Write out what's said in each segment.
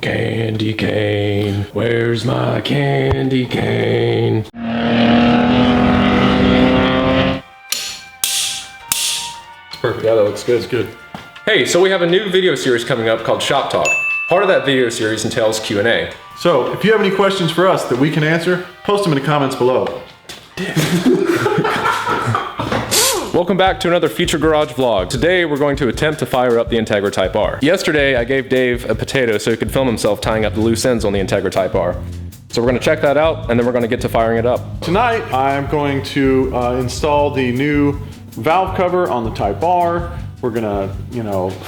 Candy cane, where's my candy cane? Perfect. Yeah, that looks good. It's good. Hey, so we have a new video series coming up called Shop Talk. Part of that video series entails Q&A. So, if you have any questions for us that we can answer, post them in the comments below. Welcome back to another Feature Garage vlog. Today we're going to attempt to fire up the INTEGRA Type R. Yesterday I gave Dave a potato so he could film himself tying up the loose ends on the INTEGRA Type R. So we're going to check that out and then we're going to get to firing it up. Tonight I'm going to install the new valve cover on the Type R. We're going to,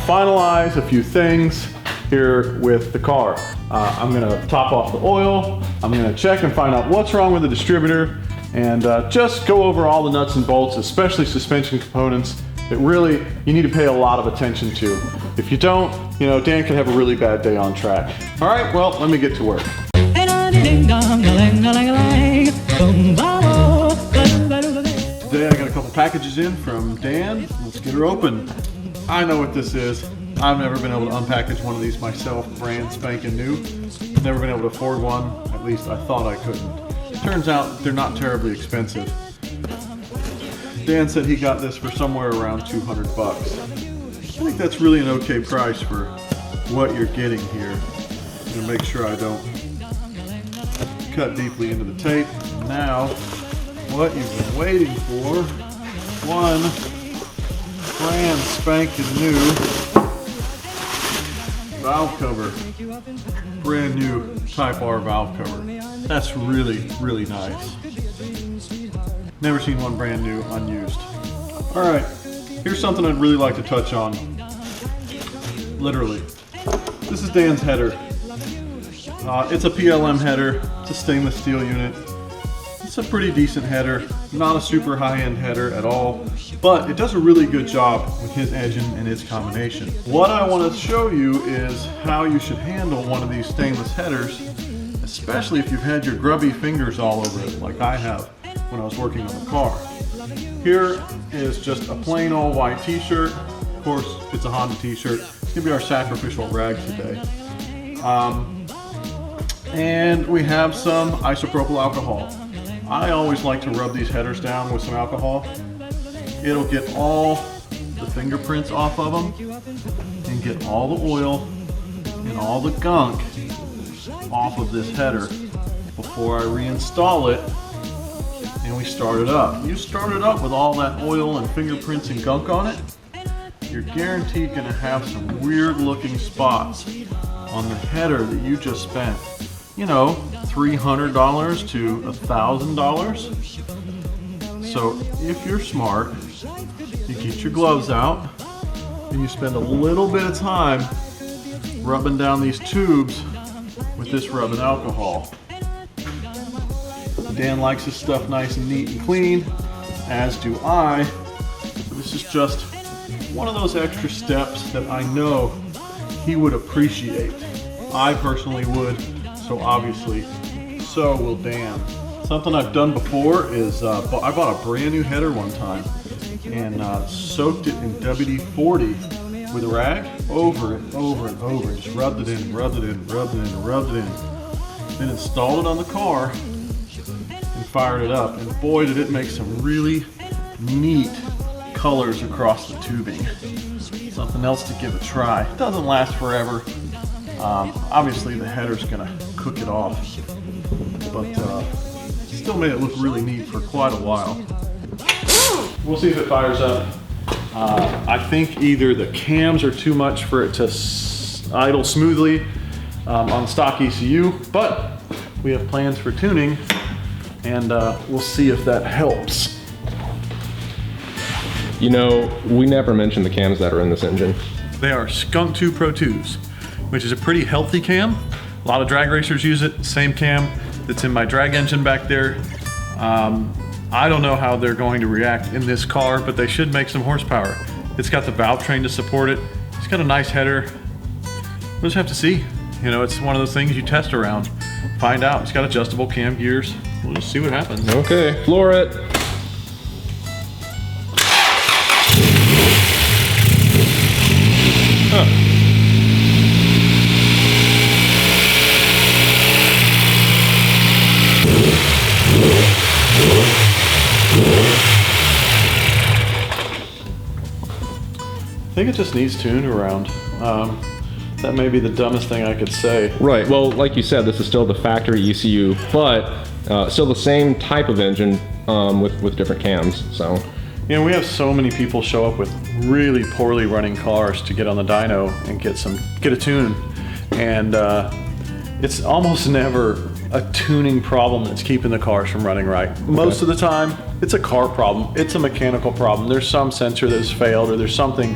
finalize a few things here with the car. I'm going to top off the oil. I'm going to check and find out what's wrong with the distributor. And just go over all the nuts and bolts, especially suspension components that really you need to pay a lot of attention to. If you don't, Dan could have a really bad day on track. All right, well, let me get to work. Today I got a couple packages in from Dan. Let's get her open. I know what this is. I've never been able to unpackage one of these myself, brand spanking new. Never been able to afford one, at least I thought I couldn't. Turns out they're not terribly expensive. Dan said he got this for somewhere around 200 bucks. I think that's really an okay price for what you're getting here. I'm gonna make sure I don't cut deeply into the tape. Now, what you've been waiting for, one brand spanking new valve cover. Brand new Type R valve cover. That's really, really nice. Never seen one brand new unused. All right, here's something I'd really like to touch on. Literally. This is Dan's header. It's a PLM header. It's a stainless steel unit. It's a pretty decent header. Not a super high-end header at all, but it does a really good job with his engine and its combination. What I want to show you is how you should handle one of these stainless headers, especially if you've had your grubby fingers all over it like I have when I was working on the car. Here is just a plain old white t-shirt. Of course, it's a Honda t-shirt. It's gonna be our sacrificial rag today. And we have some isopropyl alcohol. I always like to rub these headers down with some alcohol. It'll get all the fingerprints off of them and get all the oil and all the gunk off of this header before I reinstall it and we start it up. You start it up with all that oil and fingerprints and gunk on it, you're guaranteed going to have some weird looking spots on the header that you just spent, $300 to $1,000. So if you're smart, you get your gloves out and you spend a little bit of time rubbing down these tubes with this rubbing alcohol. Dan likes his stuff nice and neat and clean, as do I. This is just one of those extra steps that I know he would appreciate. I personally would, so obviously so will Dan. Something I've done before is I bought a brand new header one time and soaked it in WD-40 with a rag over and over and over. Just rubbed it in, rubbed it in, rubbed it in, rubbed it in. Then installed it on the car and fired it up. And boy, did it make some really neat colors across the tubing. Something else to give a try. It doesn't last forever. Obviously the header's gonna cook it off, but still made it look really neat for quite a while. We'll see if it fires up. I think either the cams are too much for it to idle smoothly on stock ECU, but we have plans for tuning and we'll see if that helps. We never mentioned the cams that are in this engine. They are Skunk 2 Pro 2s, which is a pretty healthy cam. A lot of drag racers use it. Same cam that's in my drag engine back there. I don't know how they're going to react in this car, but they should make some horsepower. It's got the valve train to support it. It's got a nice header. We'll just have to see. It's one of those things you test around, find out. It's got adjustable cam gears. We'll just see what happens. Okay, floor it. Huh. think it just needs tuned around. That may be the dumbest thing I could say. Right, well, like you said, this is still the factory ECU, but still the same type of engine with different cams, so. You know, we have so many people show up with really poorly running cars to get on the dyno and get a tune. And it's almost never a tuning problem that's keeping the cars from running right. Okay. Most of the time, it's a car problem. It's a mechanical problem. There's some sensor that's failed, or there's something.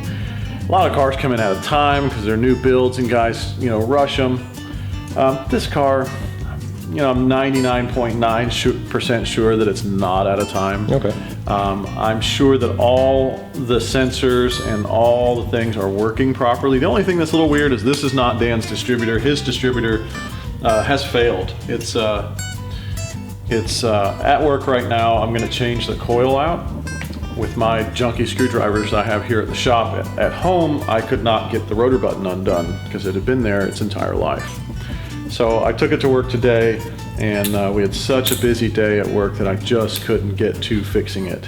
A lot of cars come in out of time because they're new builds and guys, you know, rush them. This car, you know, I'm 99.9% sure that it's not out of time. Okay. I'm sure that all the sensors and all the things are working properly. The only thing that's a little weird is this is not Dan's distributor. His distributor has failed. It's at work right now. I'm going to change the coil out with my junky screwdrivers I have here at the shop. At home, I could not get the rotor button undone because it had been there its entire life. So I took it to work today, and we had such a busy day at work that I just couldn't get to fixing it.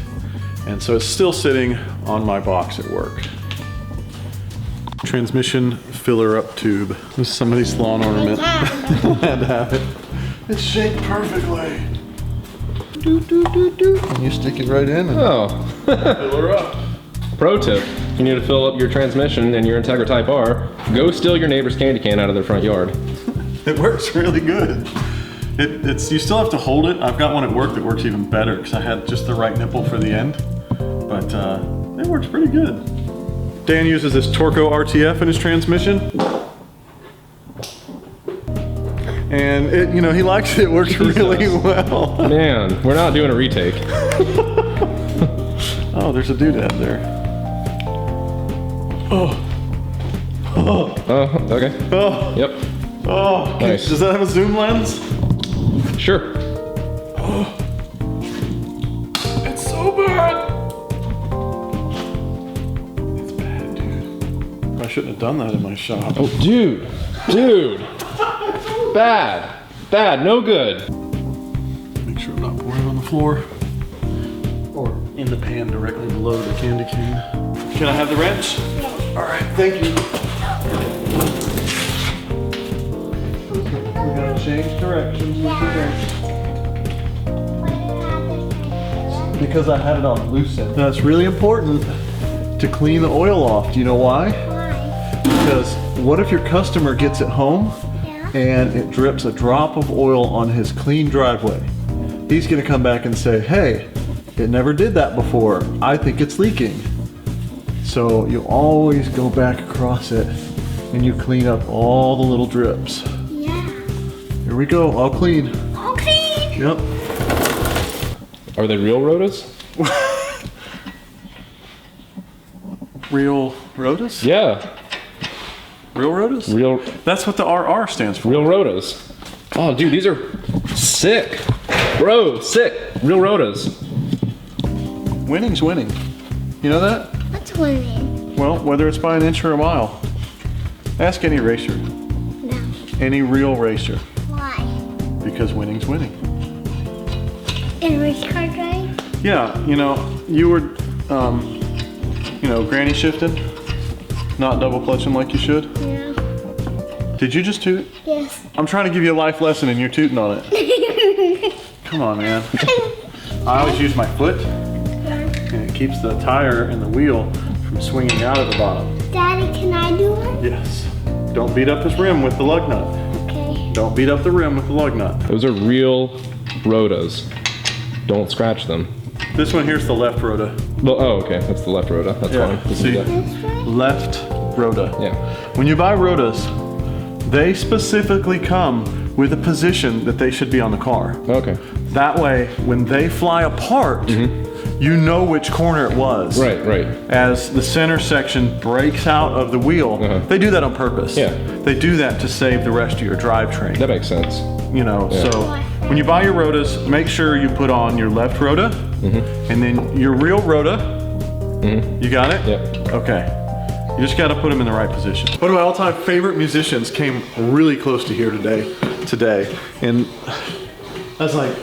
And so it's still sitting on my box at work. Transmission filler up tube. This is somebody's lawn ornament. Had to have it. It's shaped perfectly. And you stick it right in and fill her up. Pro tip, if you need to fill up your transmission and your INTEGRA Type R, go steal your neighbor's candy can out of their front yard. It works really good. You still have to hold it. I've got one at work that works even better because I had just the right nipple for the end. But it works pretty good. Dan uses this Torco RTF in his transmission. And it, you know, he likes it. It works really well. Man, we're not doing a retake. Oh, there's a doodad there. Okay. Oh. Yep. Oh, nice. Does that have a zoom lens? Sure. Oh. It's so bad. It's bad, dude. I shouldn't have done that in my shop. Oh, dude. Bad, no good. Make sure I'm not pouring it on the floor or in the pan directly below the candy cane. Can I have the wrench? Yes. All right, thank you. We gotta change directions with the wrench. Because I had it on loose end. That's really important to clean the oil off. Do you know why? Why? Because what if your customer gets it home and it drips a drop of oil on his clean driveway? He's gonna come back and say, hey, it never did that before. I think it's leaking. So you always go back across it and you clean up all the little drips. Yeah. Here we go, all clean. All clean. Yep. Are they real rotas? Real rotas? Yeah. Real rotas? Real. That's what the RR stands for. Real rotas. Oh, dude, these are sick. Bro, sick. Real rotas. Winning's winning. You know that? What's winning? Well, whether it's by an inch or a mile. Ask any racer. No. Any real racer. Why? Because winning's winning. In race car drive? Yeah, you know, you were, you know, granny shifting, not double clutching like you should. Yeah. Did you just toot? Yes. I'm trying to give you a life lesson and you're tooting on it. Come on, man. I always use my foot and it keeps the tire and the wheel from swinging out of the bottom. Daddy, can I do it? Yes. Don't beat up his rim with the lug nut. Okay. Don't beat up the rim with the lug nut. Those are real rotas. Don't scratch them. This one here's the left rota. Well, oh, okay. That's the left rota. That's Yeah, fine. see? This way? Left rota. Yeah. When you buy rotas, they specifically come with a position that they should be on the car. Okay. That way, when they fly apart, you know which corner it was. Right, right. As the center section breaks out of the wheel, they do that on purpose. Yeah. They do that to save the rest of your drivetrain. That makes sense. You know, so when you buy your rotas, make sure you put on your left rota, and then your real rota. You got it? Yep. Okay. You just got to put them in the right position. One of my all-time favorite musicians came really close to here today, and I was like,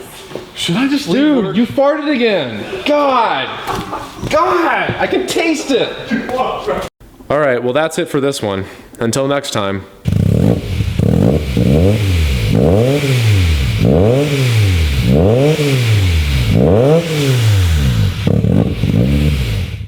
should I just leave work? Dude, you farted again. God, I can taste it. All right, well that's it for this one. Until next time.